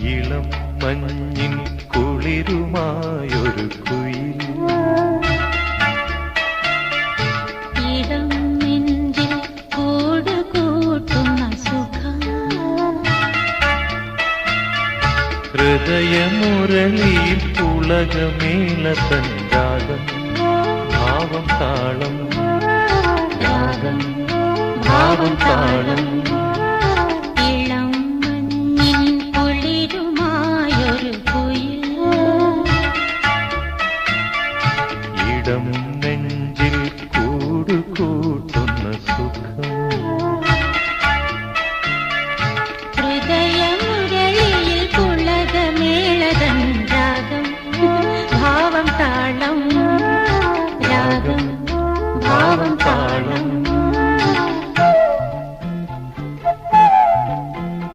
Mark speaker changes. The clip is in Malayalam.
Speaker 1: ഇളം മഞ്ഞിൻ കുളിരുമായൊരു കുയിൽ
Speaker 2: ഇടം നെഞ്ചിൽ കൂട് കൂട്ടുന്ന സുഖം
Speaker 1: ഹൃദയമുരളിയിൽ പുളകമേലതൻ രാഗം ഭാവം താളം രാഗം ഭാവം താളം